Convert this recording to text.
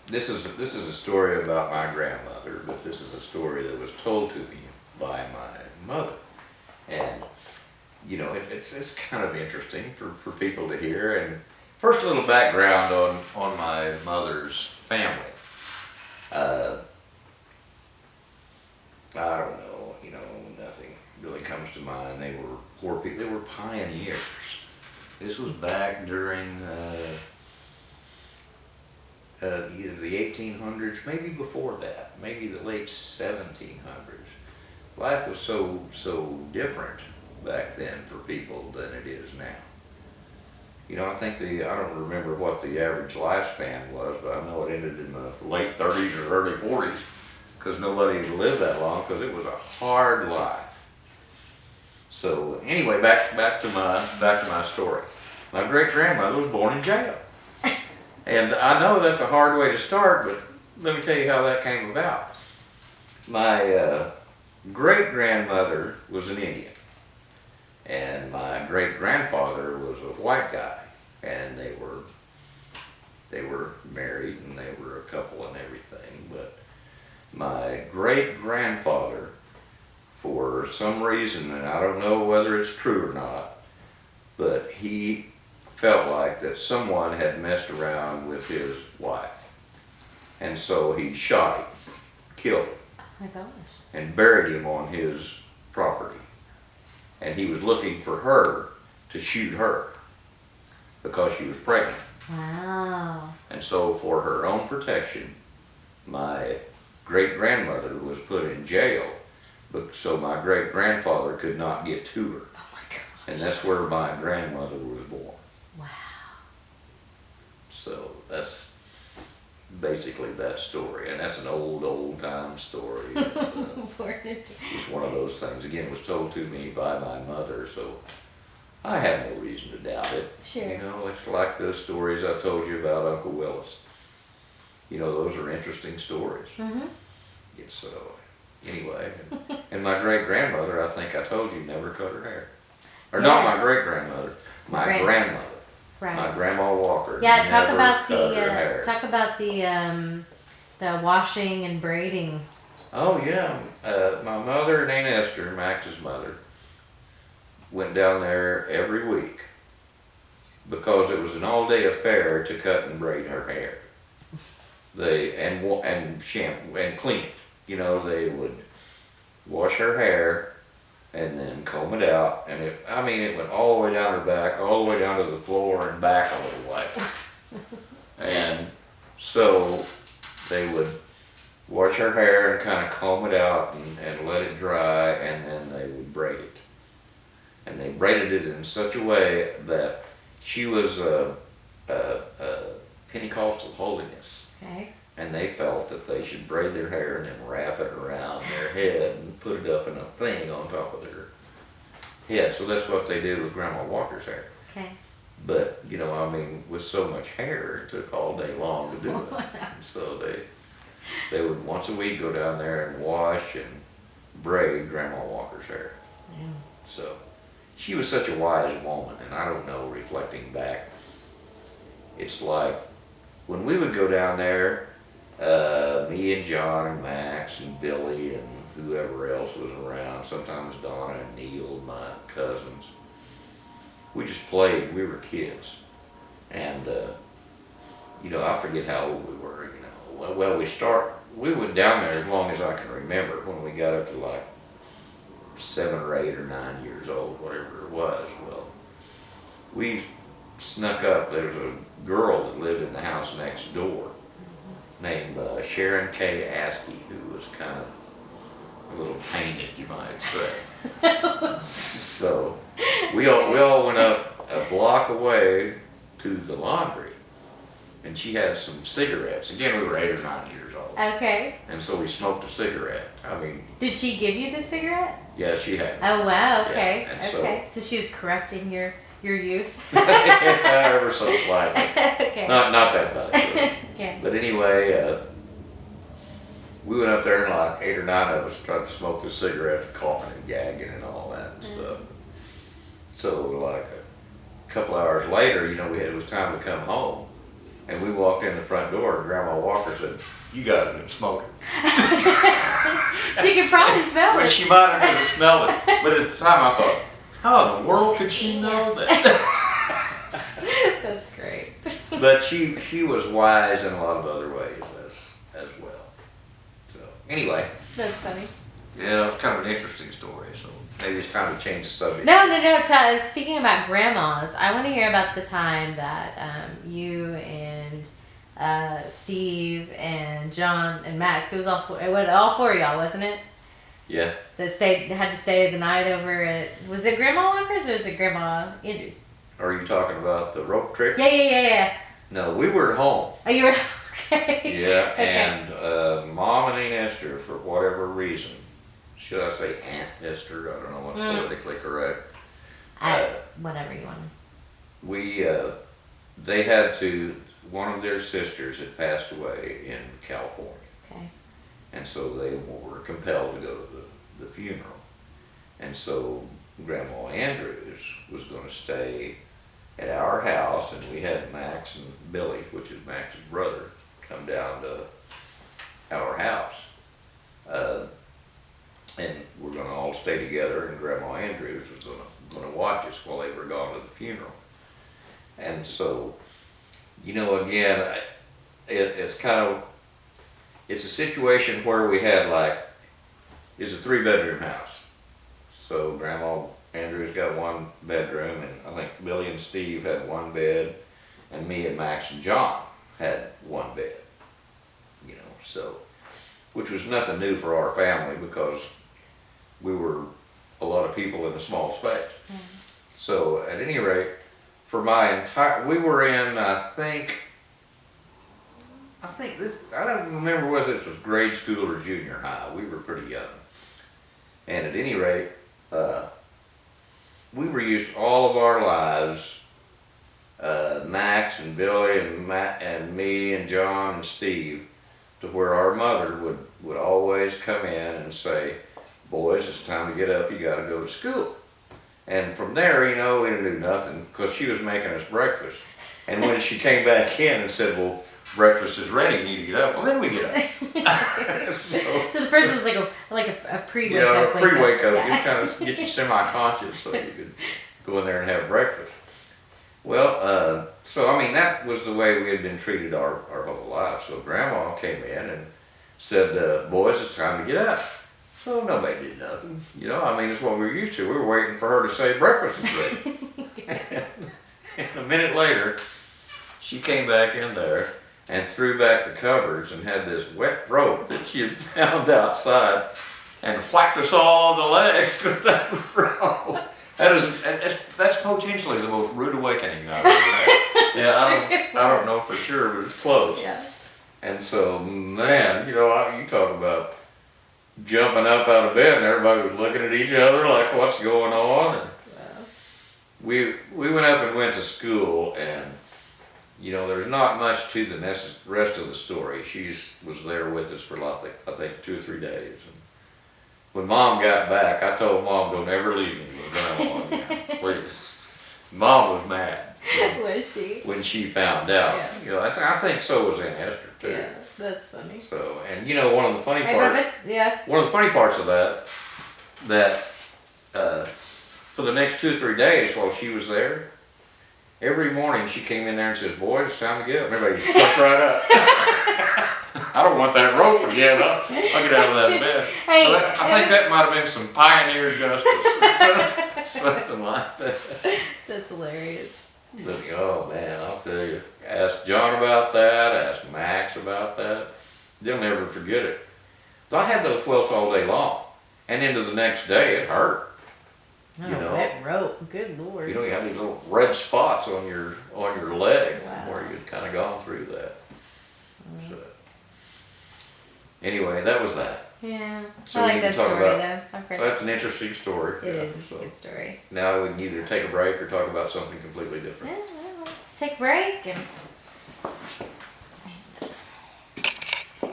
this is a story about my grandmother, but this is a story that was told to me by my mother, and it's kind of interesting for people to hear. And first, a little background on my mother's family. Uh, I don't know, nothing really comes to mind. They were poor people. They were pioneers. This was back during either the 1800s, maybe before that, maybe the late 1700s. Life was so different back then for people than it is now. I think I don't remember what the average lifespan was, but I know it ended in the late 30s or early 40s, because nobody lived that long, because it was a hard life. So anyway, back to my story. My great grandmother was born in jail, and I know that's a hard way to start, but let me tell you how that came about. My great grandmother was an Indian, and my great grandfather was a white guy, and they were married and they were a couple and everything. But my great grandfather, for some reason, and I don't know whether it's true or not, but he felt like that someone had messed around with his wife, and so he shot him, killed him, Oh my gosh. and buried him on his property. And he was looking for her to shoot her because she was pregnant. Wow. And so for her own protection, my great grandmother was put in jail, so my great grandfather could not get to her. Oh my gosh. And that's where my grandmother was born. Wow. So that's basically that story, and that's an old time story. It's one of those things. Again, it was told to me by my mother, so I have no reason to doubt it. Sure. It's like the stories I told you about Uncle Willis. Those are interesting stories. Mm-hmm. Yeah, so anyway, and my great grandmother, I think I told you, never cut her hair. Or not my great grandmother, my grandmother. Right. My grandma Walker. Yeah, talk never about cut her hair. the washing and braiding. Oh yeah, my mother and Aunt Esther, Max's mother, went down there every week because it was an all-day affair to cut and braid her hair. And shampoo and clean it. They would wash her hair and then comb it out, and it went all the way down her back, all the way down to the floor and back a little way. And so they would wash her hair and kind of comb it out and let it dry, and then they would braid it. And they braided it in such a way that she was a Pentecostal holiness. Okay. And they felt that they should braid their hair and then wrap it around their head and put it up in a thing on top of their head. So that's what they did with Grandma Walker's hair. Okay. But, with so much hair, it took all day long to do it. And so they would once a week go down there and wash and braid Grandma Walker's hair. Yeah. So she was such a wise woman, and I don't know, reflecting back, it's like when we would go down there, me and John and Max and Billy and whoever else was around, sometimes Donna and Neil, my cousins, we just played. We were kids. And, I forget how old we were, Well, we went down there as long as I can remember, when we got up to like 7 or 8 or 9 years old, whatever it was. Well, we snuck up. There's a girl that lived in the house next door named Sharon K. Askey, who was kind of a little tainted, you might say. So we all went up a block away to the laundry, and she had some cigarettes. Again, we were 8 or 9 years old. Okay. And so we smoked a cigarette. Did she give you the cigarette? Yeah, she had. Oh wow. Okay. Yeah, and okay. So she was correcting your youth. Ever so slightly. Okay. Not that much. Okay. But anyway, we went up there, and like 8 or 9 of us tried to smoke the cigarette, coughing and gagging and all that and stuff. So like a couple hours later, it was time to come home. And we walked in the front door, and Grandma Walker said, "You guys have been smoking." She could probably smell Well, it. she might have been smelling it, but at the time I thought, how in the world could she know that? That's great. But she was wise in a lot of other ways as well. So anyway, That's funny. yeah, it's kind of an interesting story. So maybe it's time to change the subject. No. Speaking about grandmas, I want to hear about the time that you and Steve and John and Max. It was all four of y'all, wasn't it? Yeah. That had to stay the night over at. Was it Grandma Walker's or was it Grandma Andrews? Are you talking about the rope trick? Yeah. No, we were at home. Oh, you were okay. Yeah, Okay. and Mom and Aunt Esther, for whatever reason, should I say Aunt Esther? I don't know what's politically correct. Whatever you want. They had to. One of their sisters had passed away in California, Okay. and so they were compelled to go to the funeral. And so Grandma Andrews was going to stay at our house, and we had Max and Billy, which is Max's brother, come down to our house. And we're going to all stay together, and Grandma Andrews was going to watch us while they were gone to the funeral. And so, again, it's a situation where we had it's a 3-bedroom house. So Grandma Andrews got 1 bedroom, and I think Billy and Steve had 1 bed, and me and Max and John had 1 bed. So, which was nothing new for our family because we were a lot of people in a small space. So at any rate, for we were in, I don't remember whether this was grade school or junior high. We were pretty young. And at any rate, we were used all of our lives, Max and Billy and me and John and Steve, to where our mother would always come in and say, "Boys, it's time to get up, you gotta go to school." And from there, we didn't do nothing because she was making us breakfast. And when she came back in and said, "Well, breakfast is ready, you need to get up," well, then we get up. So the first one was like a pre-wake up. A pre-wake up, Yeah. just kind of get you semi-conscious so you could go in there and have breakfast. Well, that was the way we had been treated our whole life. So Grandma came in and said, "Boys, it's time to get up." So nobody did nothing. It's what we were used to. We were waiting for her to say breakfast is ready. And a minute later, she came back in there and threw back the covers and had this wet rope that she had found outside and whacked us all on the legs with that rope. That's potentially the most rude awakening I've ever had. Yeah, I don't know for sure, but it was close. Yeah. And so, man, you talk about jumping up out of bed and everybody was looking at each other like, what's going on? And we went up and went to school, and there's not much to the rest of the story. She was there with us for I think 2 or 3 days. And when Mom got back, I told Mom, "Don't ever leave me with Grandma again, please." Mom was mad. Was she? When she found out. Yeah. I think so was Aunt Esther too. Yeah, that's funny. So, and one of the funny Hey, parts. Bubba? Yeah. One of the funny parts of that for the next 2 or 3 days while she was there, every morning she came in there and says, "Boys, it's time to get up." Everybody jumped right up. I don't want that rope again. I'll get out of that bed. Hey, So I think that might have been some pioneer justice. Something like that. That's hilarious. But, oh man, I'll tell you. Ask John about that, ask Max about that. They'll never forget it. I had those welts all day long. And into the next day, it hurt. Oh, wet rope. Good Lord. You have these little red spots on your leg Wow. from where you'd kind of gone through that. So, anyway, that was that. Yeah. So I we like can that talk story about- though. I've heard That's an interesting story. it is. It's a good story. Now we can either take a break or talk about something completely different. Yeah, well, let's take a break and